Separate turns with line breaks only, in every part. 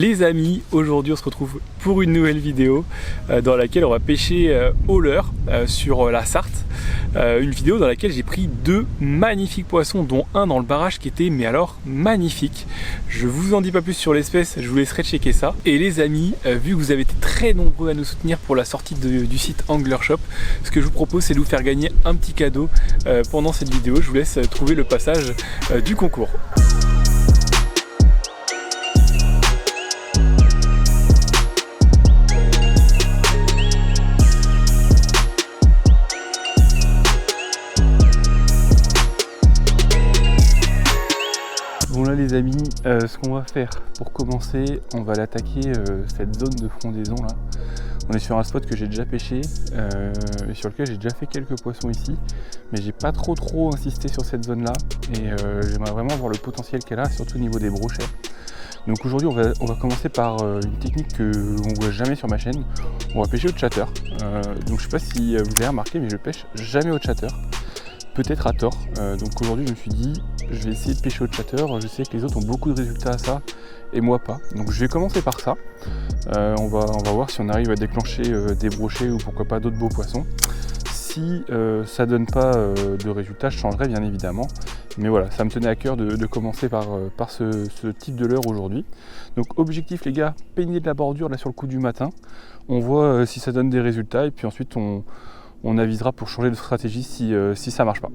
Les amis, aujourd'hui on se retrouve pour une nouvelle vidéo dans laquelle on va pêcher au leurre sur la Sarthe. Une vidéo dans laquelle j'ai pris deux magnifiques poissons, dont un dans le barrage qui était mais alors magnifique. Je vous en dis pas plus sur l'espèce, je vous laisserai checker ça. Et les amis, vu que vous avez été très nombreux à nous soutenir pour la sortie du site Angler Shop, ce que je vous propose c'est de vous faire gagner un petit cadeau pendant cette vidéo. Je vous laisse trouver le passage du concours. Bon là les amis, ce qu'on va faire pour commencer, on va l'attaquer cette zone de frondaison là. On est sur un spot que j'ai déjà pêché et sur lequel j'ai déjà fait quelques poissons ici, mais j'ai pas trop insisté sur cette zone là et j'aimerais vraiment voir le potentiel qu'elle a, surtout au niveau des brochets. Donc aujourd'hui on va commencer par une technique qu'on voit jamais sur ma chaîne. On va pêcher au chatter. Donc je sais pas si vous avez remarqué, mais je pêche jamais au chatter. Peut-être à tort, donc aujourd'hui je me suis dit je vais essayer de pêcher au chatter. Je sais que les autres ont beaucoup de résultats à ça et moi pas, donc je vais commencer par ça. On va voir si on arrive à déclencher des brochets ou pourquoi pas d'autres beaux poissons. Si ça donne pas de résultats, je changerai bien évidemment, mais voilà, ça me tenait à cœur de commencer par ce type de leurre aujourd'hui. Donc objectif les gars, peigner de la bordure là sur le coup du matin, on voit si ça donne des résultats et puis ensuite on avisera pour changer de stratégie si ça marche pas.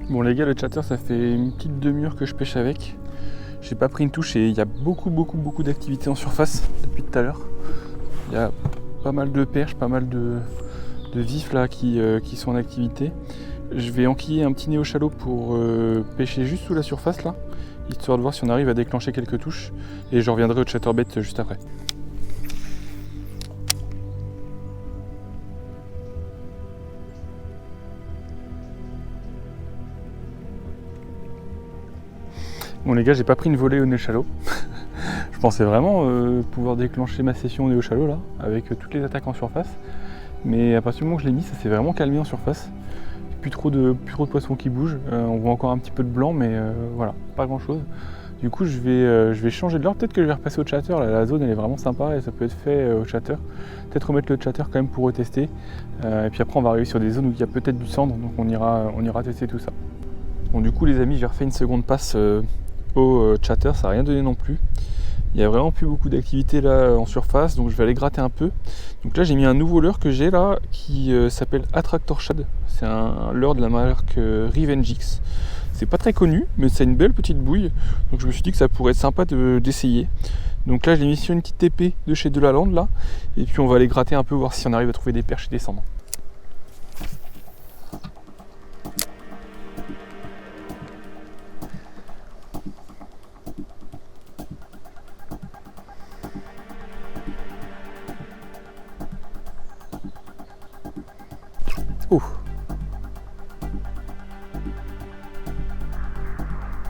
Bon les gars, le chatter ça fait une petite demi-heure que je pêche avec. J'ai pas pris une touche et il y a beaucoup d'activité en surface depuis tout à l'heure. Il y a pas mal de perches, pas mal de vifs là qui sont en activité. Je vais enquiller un petit néo-chalot pour pêcher juste sous la surface là, histoire de voir si on arrive à déclencher quelques touches et je reviendrai au chatterbait juste après. Bon les gars, j'ai pas pris une volée au néo-chalot. Je pensais vraiment pouvoir déclencher ma session au néo-chalot là, avec toutes les attaques en surface. Mais à partir du moment où je l'ai mis, ça s'est vraiment calmé en surface. Plus trop de poissons qui bougent. On voit encore un petit peu de blanc, mais voilà, pas grand chose. Du coup, je vais changer de l'ordre. Peut-être que je vais repasser au chatter. Là, la zone elle est vraiment sympa et ça peut être fait au chatter. Peut-être remettre le chatter quand même pour retester. Et puis après, on va arriver sur des zones où il y a peut-être du cendre, donc on ira tester tout ça. Bon, du coup, les amis, j'ai refait une seconde passe au chatter, ça n'a rien donné non plus. Il n'y a vraiment plus beaucoup d'activité là en surface, donc je vais aller gratter un peu. Donc là j'ai mis un nouveau leurre que j'ai là qui s'appelle Attractor Shad. C'est un leurre de la marque Revengix. C'est pas très connu, mais c'est une belle petite bouille. Donc je me suis dit que ça pourrait être sympa d'essayer. Donc là je l'ai mis sur une petite épée de chez Delaland là. Et puis on va aller gratter un peu, voir si on arrive à trouver des perches et des cendres.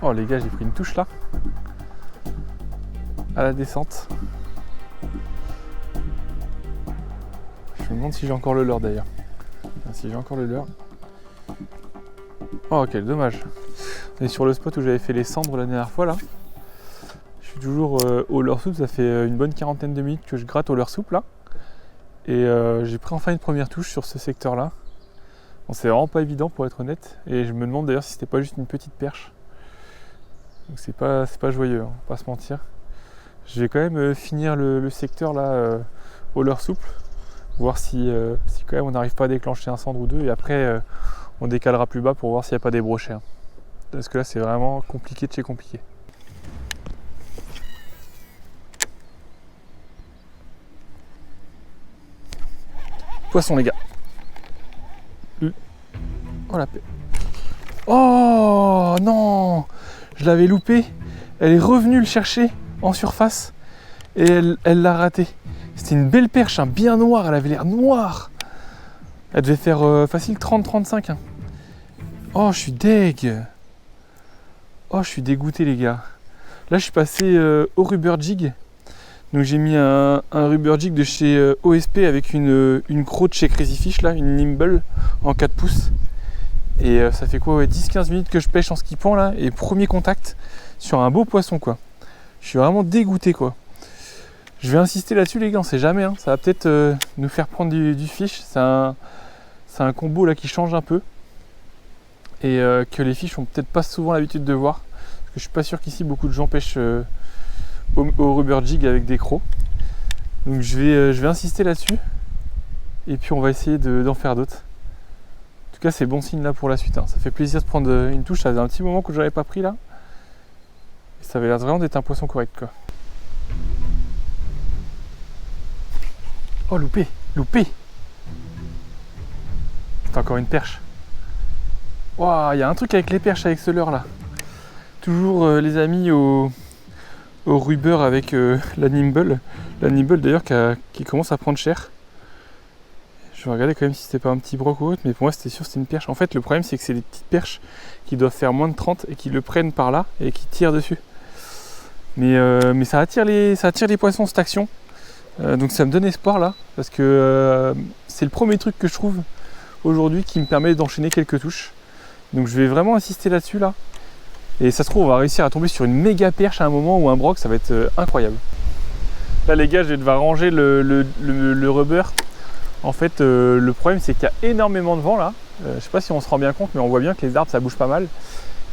Oh les gars, j'ai pris une touche là à la descente. Je me demande si j'ai encore le leurre d'ailleurs. Si j'ai encore le leurre. Oh quel dommage. On est sur le spot où j'avais fait les cendres la dernière fois là. Je suis toujours au leurre souple, ça fait une bonne quarantaine de minutes que je gratte au leurre souple là. Et j'ai pris enfin une première touche sur ce secteur là. Bon, c'est vraiment pas évident pour être honnête. Et je me demande d'ailleurs si c'était pas juste une petite perche. Donc c'est pas joyeux, hein, pas se mentir. Je vais quand même finir le secteur là au leurre souple, voir si quand même on n'arrive pas à déclencher un cendre ou deux, et après on décalera plus bas pour voir s'il n'y a pas des brochets. Hein. Parce que là c'est vraiment compliqué de chez compliqué. Poisson les gars. Oh la paix. Oh non! Je l'avais loupé, elle est revenue le chercher en surface et elle l'a raté. C'était une belle perche, hein, bien noire, elle avait l'air noire. Elle devait faire facile 30-35. Hein. Oh, je suis deg. Oh, je suis dégoûté les gars. Là je suis passé au rubber jig. Donc j'ai mis un rubber jig de chez OSP avec une croc de chez Crazy Fish là, une Nimble en 4 pouces. Et ça fait quoi, ouais, 10-15 minutes que je pêche en skippant là, et premier contact sur un beau poisson quoi. Je suis vraiment dégoûté quoi. Je vais insister là-dessus les gars, on sait jamais, hein. Ça va peut-être nous faire prendre du fish. C'est un combo là qui change un peu. Et que les fiches ont peut-être pas souvent l'habitude de voir. Parce que je suis pas sûr qu'ici beaucoup de gens pêchent au rubber jig avec des crocs. Donc je vais insister là-dessus. Et puis on va essayer d'en faire d'autres. En tout cas c'est bon signe là pour la suite, hein. Ça fait plaisir de prendre une touche, ça faisait un petit moment que je n'avais pas pris là. Et ça avait l'air vraiment d'être un poisson correct quoi. Oh loupé, loupé. C'est encore une perche. Waouh, il y a un truc avec les perches avec ce leurre là. Toujours les amis au rubber avec la Nimble. La Nimble d'ailleurs qui commence à prendre cher. Je vais regarder quand même si c'était pas un petit broc ou autre, mais pour moi c'était sûr que c'était une perche. En fait le problème c'est que c'est des petites perches qui doivent faire moins de 30 et qui le prennent par là et qui tirent dessus. Mais ça attire les poissons cette action. Donc ça me donne espoir là, parce que c'est le premier truc que je trouve aujourd'hui qui me permet d'enchaîner quelques touches. Donc je vais vraiment insister là-dessus là. Et ça se trouve on va réussir à tomber sur une méga perche à un moment ou un broc, ça va être incroyable. Là les gars je vais devoir ranger le rubber. En fait le problème c'est qu'il y a énormément de vent là. Je sais pas si on se rend bien compte mais on voit bien que les arbres ça bouge pas mal.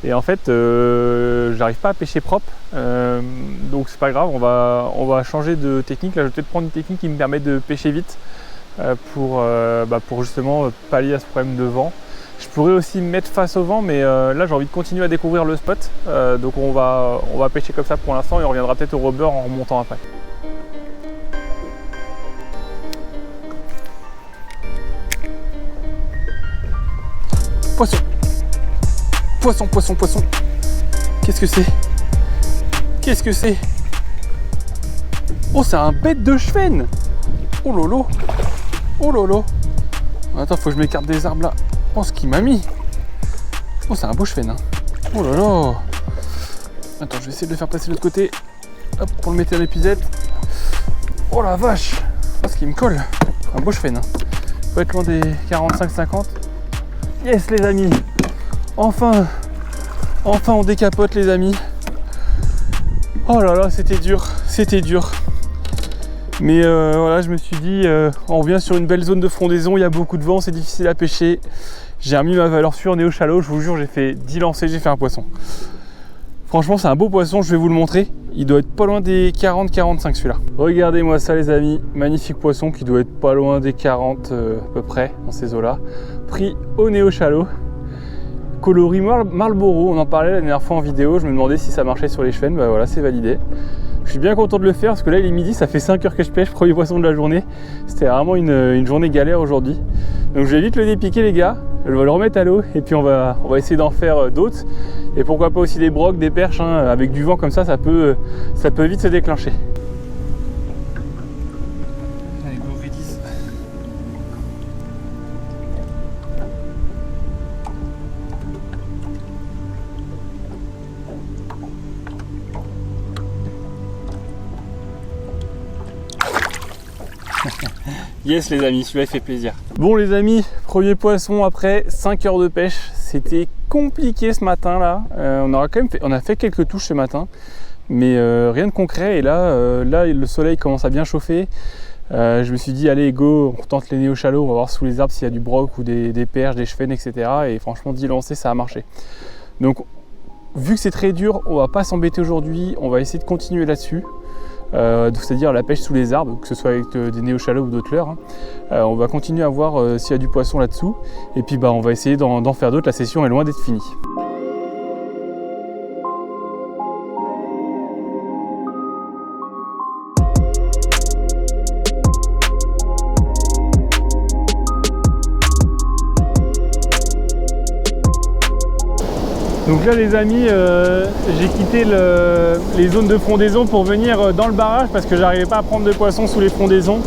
Et en fait j'arrive pas à pêcher propre. Donc c'est pas grave, on va changer de technique. Là je vais peut-être prendre une technique qui me permet de pêcher vite pour justement pallier à ce problème de vent. Je pourrais aussi me mettre face au vent, mais là j'ai envie de continuer à découvrir le spot. Donc on va pêcher comme ça pour l'instant et on reviendra peut-être au rubber en remontant après. Poisson! Poisson, poisson, poisson! Qu'est-ce que c'est? Qu'est-ce que c'est? Oh, c'est un bête de chevenne! Oh lolo! Oh lolo! Attends, faut que je m'écarte des arbres là. Oh, ce qu'il m'a mis! Oh, c'est un beau chevenne, hein. Oh là là! Attends, je vais essayer de le faire passer de l'autre côté. Hop, pour le mettre à l'épisette. Oh la vache! Oh, ce qui me colle! Un beau chevenne, hein. Faut être loin des 45-50. Yes, les amis! Enfin on décapote, les amis. Oh là là, c'était dur, c'était dur. Mais voilà, je me suis dit, on revient sur une belle zone de frondaison, il y a beaucoup de vent, c'est difficile à pêcher. J'ai remis ma valeur sûre néo shallow, je vous jure, j'ai fait 10 lancers, j'ai fait un poisson. Franchement, c'est un beau poisson, je vais vous le montrer. Il doit être pas loin des 40-45 celui-là. Regardez-moi ça, les amis, magnifique poisson qui doit être pas loin des 40 à peu près dans ces eaux-là. Pris au néo shallow. Coloris Marlboro, on en parlait la dernière fois en vidéo, je me demandais si ça marchait sur les chevennes, bah voilà, c'est validé. Je suis bien content de le faire parce que là il est midi, ça fait 5 heures que je pêche, premier poisson de la journée. C'était vraiment une journée galère aujourd'hui. Donc je vais vite le dépiquer les gars, je vais le remettre à l'eau et puis on va essayer d'en faire d'autres. Et pourquoi pas aussi des brocs, des perches, hein, avec du vent comme ça, ça peut vite se déclencher. Allez, go V10. Yes les amis, celui-là il fait plaisir. Bon les amis, premier poisson après 5 heures de pêche. C'était compliqué ce matin là. On a fait quelques touches ce matin, mais rien de concret. Et là, le soleil commence à bien chauffer. Je me suis dit allez go, on tente les néo shallow, on va voir sous les arbres s'il y a du broc ou des perches, des chevennes, etc. Et franchement 10 lancers ça a marché. Donc vu que c'est très dur, on va pas s'embêter aujourd'hui, on va essayer de continuer là-dessus. C'est-à-dire la pêche sous les arbres, que ce soit avec des néo shallow ou d'autres leurres. On va continuer à voir s'il y a du poisson là-dessous. Et puis on va essayer d'en faire d'autres, la session est loin d'être finie. Donc là les amis, j'ai quitté les zones de frondaison pour venir dans le barrage parce que j'arrivais pas à prendre de poissons sous les frondaisons.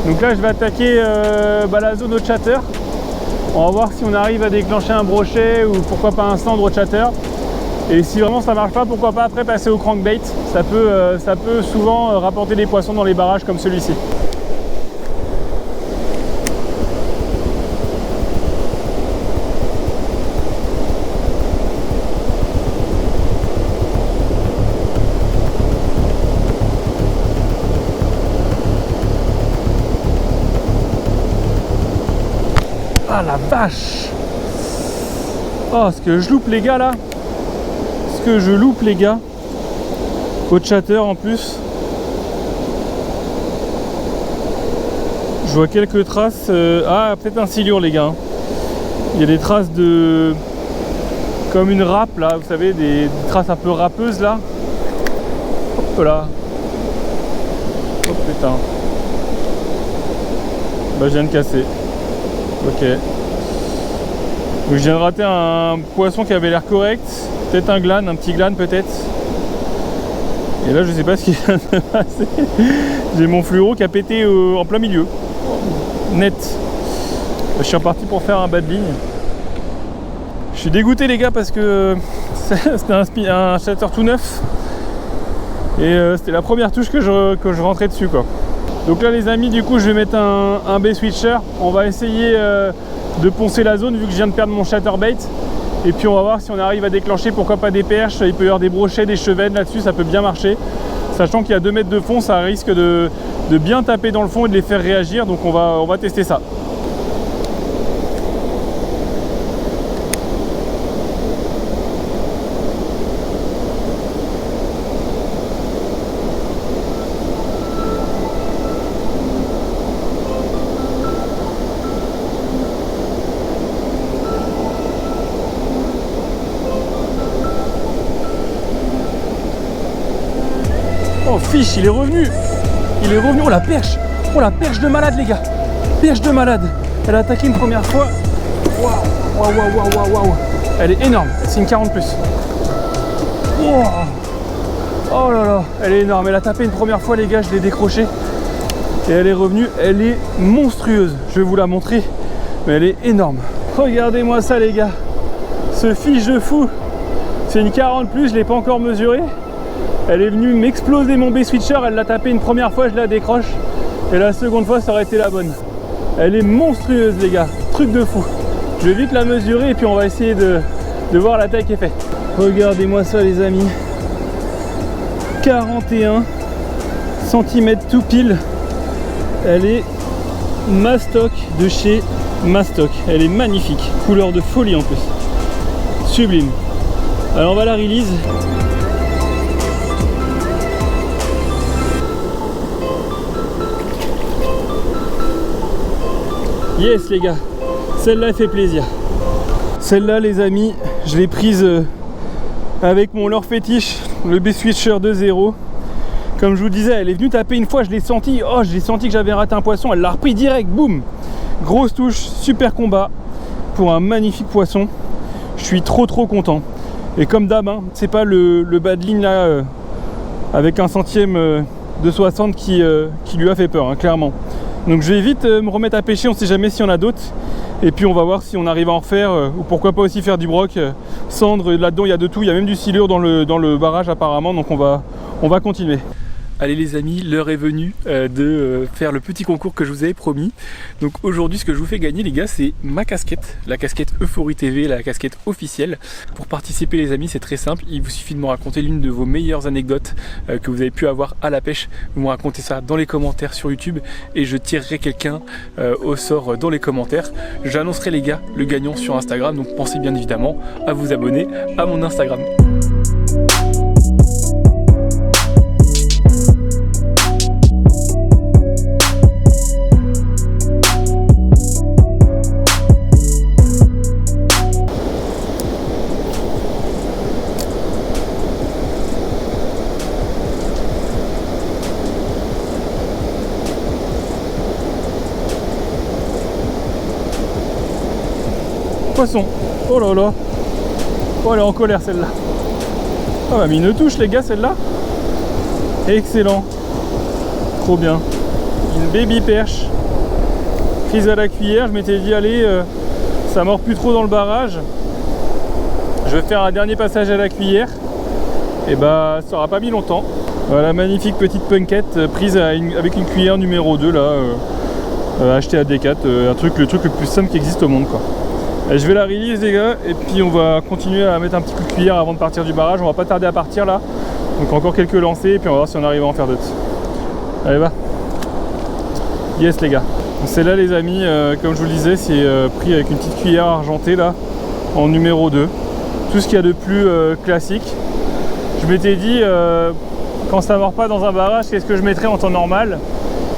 Donc là je vais attaquer la zone au chatter. On va voir si on arrive à déclencher un brochet ou pourquoi pas un cendre au chatter. Et si vraiment ça marche pas, pourquoi pas après passer au crankbait. Ça peut souvent rapporter des poissons dans les barrages comme celui-ci. Ah la vache! Oh, ce que je loupe les gars là! Ce que je loupe les gars! Au chatter en plus. Je vois quelques traces. Ah, peut-être un silure les gars. Il y a des traces de... comme une râpe là, vous savez, des traces un peu râpeuses là. Hop là. Oh putain. Bah je viens de casser. Ok. Donc je viens de rater un poisson qui avait l'air correct. Peut-être un glane, un petit glane peut-être. Et là je sais pas ce qui vient de se passer. J'ai mon fluoro qui a pété en plein milieu. Net. Je suis reparti pour faire un bas de ligne. Je suis dégoûté les gars parce que c'était un shatter tout neuf. Et c'était la première touche que je rentrais dessus quoi. Donc là les amis, du coup je vais mettre un bait switcher. On va essayer de poncer la zone vu que je viens de perdre mon chatterbait. Et puis on va voir si on arrive à déclencher, pourquoi pas des perches. Il peut y avoir des brochets, des chevennes là-dessus, ça peut bien marcher. Sachant qu'il y a 2 mètres de fond, ça risque de bien taper dans le fond et de les faire réagir. Donc on va tester ça. Oh fiche, il est revenu. Il est revenu. Oh la perche. Oh la perche de malade les gars. Perche de malade. Elle a attaqué une première fois. Waouh. Waouh waouh waouh waouh. Elle est énorme. C'est une 40+. Wow. Oh là là. Elle est énorme. Elle a tapé une première fois les gars. Je l'ai décrochée. Et elle est revenue. Elle est monstrueuse. Je vais vous la montrer. Mais elle est énorme. Regardez-moi ça les gars. Ce fiche de fou. C'est une 40+. Je ne l'ai pas encore mesurée. Elle est venue m'exploser mon bait switcher, elle l'a tapé une première fois, je la décroche. Et la seconde fois, ça aurait été la bonne. Elle est monstrueuse les gars, truc de fou. Je vais vite la mesurer et puis on va essayer de voir la taille qui est faite. Regardez-moi ça les amis. 41 cm tout pile. Elle est Mastoc de chez Mastoc. Elle est magnifique, couleur de folie en plus. Sublime. Alors on va la release. Yes les gars, celle-là elle fait plaisir. Celle-là les amis, je l'ai prise avec mon leurre fétiche, le bait switcher 2.0. Comme je vous disais, elle est venue taper une fois, je l'ai senti, oh j'ai senti que j'avais raté un poisson, elle l'a repris direct, boum. Grosse touche, super combat pour un magnifique poisson. Je suis trop content. Et comme d'hab, hein, c'est pas le bas de ligne là avec un centième de 60 qui lui a fait peur, hein, clairement. Donc je vais vite me remettre à pêcher, on ne sait jamais s'il y en a d'autres. Et puis on va voir si on arrive à en refaire, ou pourquoi pas aussi faire du broc, cendre, là-dedans il y a de tout, il y a même du silure dans le barrage apparemment, donc on va continuer. Allez les amis, l'heure est venue de faire le petit concours que je vous avais promis. Donc aujourd'hui ce que je vous fais gagner les gars, c'est ma casquette, la casquette Euphorie TV, la casquette officielle. Pour participer les amis, c'est très simple, il vous suffit de me raconter l'une de vos meilleures anecdotes que vous avez pu avoir à la pêche. Vous me racontez ça dans les commentaires sur YouTube et je tirerai quelqu'un au sort dans les commentaires. J'annoncerai les gars le gagnant sur Instagram, donc pensez bien évidemment à vous abonner à mon Instagram. Poisson, oh là là, oh elle est en colère celle-là. Ah bah mais une touche les gars celle-là. Excellent, trop bien. Une baby perche prise à la cuillère. Je m'étais dit allez, ça mord plus trop dans le barrage. Je vais faire un dernier passage à la cuillère. Et bah ça aura pas mis longtemps. Voilà, magnifique petite punkette prise avec une cuillère numéro 2 là, achetée à Decat, le truc le plus simple qui existe au monde quoi. Et je vais la release les gars, et puis on va continuer à mettre un petit coup de cuillère avant de partir du barrage. On va pas tarder à partir là. Donc encore quelques lancers, et puis on va voir si on arrive à en faire d'autres. Allez va. Yes les gars. C'est là les amis, comme je vous le disais, c'est pris avec une petite cuillère argentée là, en numéro 2. Tout ce qu'il y a de plus classique. Je m'étais dit, quand ça mord pas dans un barrage, qu'est-ce que je mettrais en temps normal?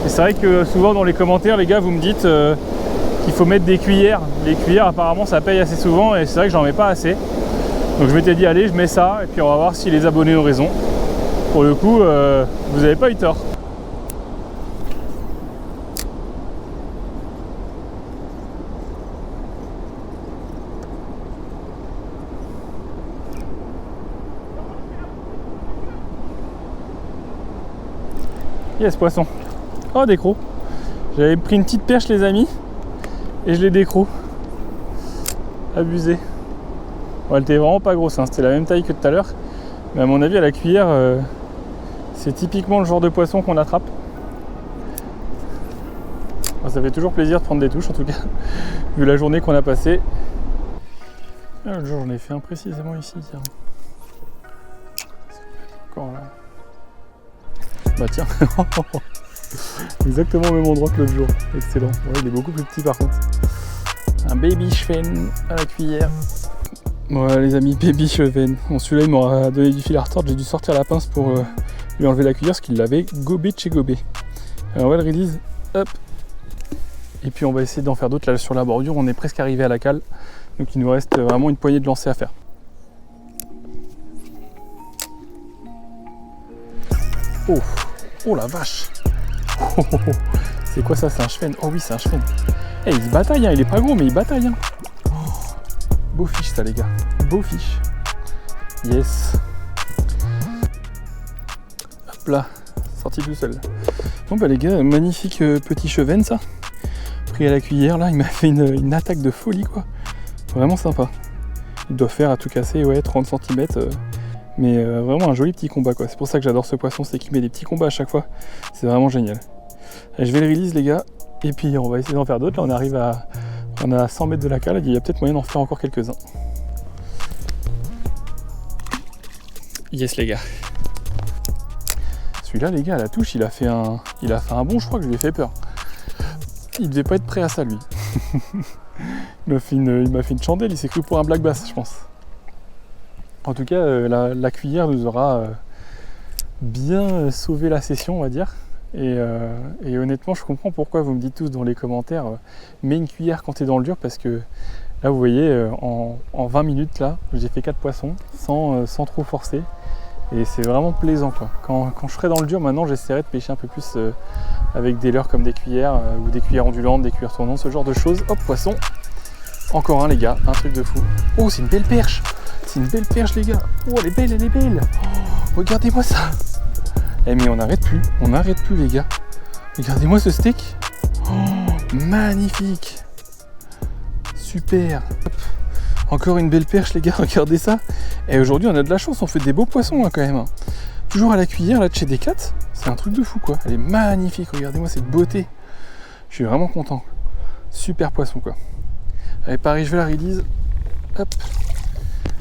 Et c'est vrai que souvent dans les commentaires, les gars, vous me dites qu'il faut mettre des cuillères. Les cuillères, apparemment, ça paye assez souvent, et c'est vrai que j'en mets pas assez. Donc je m'étais dit, allez, je mets ça, et puis on va voir si les abonnés ont raison. Pour le coup, vous n'avez pas eu tort. Yes, poisson. Oh, décro. J'avais pris une petite perche, les amis, et je l'ai décro. Abusé. Bon, elle était vraiment pas grosse, hein. C'était la même taille que tout à l'heure. Mais à mon avis, à la cuillère, c'est typiquement le genre de poisson qu'on attrape. Bon, ça fait toujours plaisir de prendre des touches, en tout cas, vu la journée qu'on a passée. Ah, le jour, j'en ai fait un précisément ici, tiens. Encore là. Bah tiens, exactement au même endroit que l'autre jour, excellent. Ouais, il est beaucoup plus petit par contre. Un baby Schwen à la cuillère. Voilà les amis, baby Schwen. Bon, celui-là il m'aura donné du fil à retordre, j'ai dû sortir la pince pour lui enlever la cuillère parce qu'il l'avait gobé de chez gobé. Alors on va le release, hop. Et puis on va essayer d'en faire d'autres là sur la bordure, on est presque arrivé à la cale. Donc il nous reste vraiment une poignée de lancers à faire. Oh, oh la vache. Oh, oh, oh. C'est quoi ça? C'est un Schwen? Oh oui, c'est un Schwen. Eh, il se bataille, hein. Il est pas gros, mais il bataille. Hein. Oh, beau fiche, ça, les gars. Beau fiche. Yes. Hop là, sorti tout seul. Bon, bah, les gars, magnifique petit Schwen, ça. Pris à la cuillère, là, il m'a fait une attaque de folie, quoi. Vraiment sympa. Il doit faire à tout casser, ouais, 30 cm. Mais vraiment un joli petit combat quoi. C'est pour ça que j'adore ce poisson, c'est qu'il met des petits combats à chaque fois. C'est vraiment génial. Et je vais le release les gars. Et puis on va essayer d'en faire d'autres. Là on arrive à 100 mètres de la cale. Il y a peut-être moyen d'en faire encore quelques-uns. Yes les gars. Celui-là les gars à la touche il a fait un bond, je crois que je lui ai fait peur. Il devait pas être prêt à ça lui. il m'a fait une chandelle, il s'est cru pour un black bass je pense. En tout cas, la cuillère nous aura bien sauvé la session, on va dire. Et honnêtement, je comprends pourquoi vous me dites tous dans les commentaires mets une cuillère quand tu es dans le dur, parce que là, vous voyez, en 20 minutes, là, j'ai fait 4 poissons sans trop forcer. Et c'est vraiment plaisant, quoi. Quand je serai dans le dur, maintenant, j'essaierai de pêcher un peu plus avec des leurres comme des cuillères, ou des cuillères ondulantes, des cuillères tournantes, ce genre de choses. Hop, poisson. Encore un, les gars, un truc de fou. Oh, c'est une belle perche! C'est une belle perche les gars. Oh elle est belle, elle est belle. Oh, regardez-moi ça. Eh mais on n'arrête plus les gars. Regardez-moi ce steak. Oh, magnifique. Super. Hop. Encore une belle perche les gars, regardez ça. Et aujourd'hui on a de la chance, on fait des beaux poissons hein, quand même. Toujours à la cuillère là de chez Decat. C'est un truc de fou quoi. Elle est magnifique, regardez-moi cette beauté. Je suis vraiment content. Super poisson quoi. Allez pareil, je vais la release. Hop.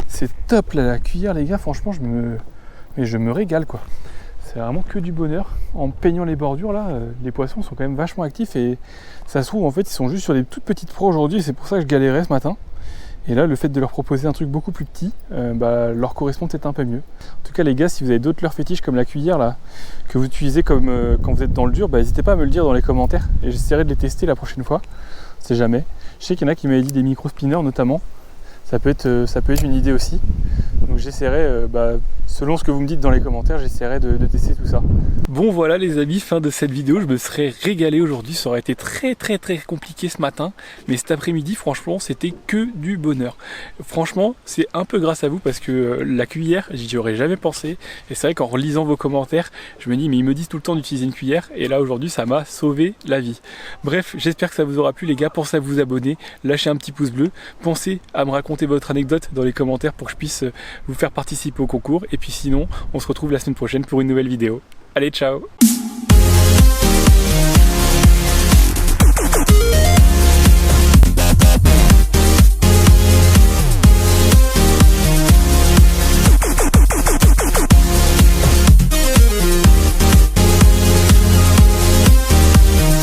C'est top là la cuillère les gars, franchement je me régale quoi. C'est vraiment que du bonheur. En peignant les bordures là, les poissons sont quand même vachement actifs et ça se trouve en fait ils sont juste sur des toutes petites proies aujourd'hui, c'est pour ça que je galérais ce matin. Et là le fait de leur proposer un truc beaucoup plus petit, leur correspond peut-être un peu mieux. En tout cas les gars, si vous avez d'autres leurres fétiches comme la cuillère là, que vous utilisez comme quand vous êtes dans le dur, n'hésitez pas à me le dire dans les commentaires et j'essaierai de les tester la prochaine fois. On sait jamais. Je sais qu'il y en a qui m'avaient dit des micro spinners notamment. Ça peut être une idée aussi. Donc j'essaierai selon ce que vous me dites dans les commentaires, j'essaierai de tester tout ça. Bon voilà les amis, fin de cette vidéo, je me serais régalé aujourd'hui, ça aurait été très compliqué ce matin, mais cet après-midi franchement c'était que du bonheur. Franchement c'est un peu grâce à vous parce que la cuillère, j'y aurais jamais pensé, et c'est vrai qu'en relisant vos commentaires, je me dis mais ils me disent tout le temps d'utiliser une cuillère, et là aujourd'hui ça m'a sauvé la vie. Bref, j'espère que ça vous aura plu les gars, pensez à vous abonner, lâchez un petit pouce bleu, pensez à me raconter votre anecdote dans les commentaires pour que je puisse vous faire participer au concours, et puis sinon on se retrouve la semaine prochaine pour une nouvelle vidéo. Allez, ciao!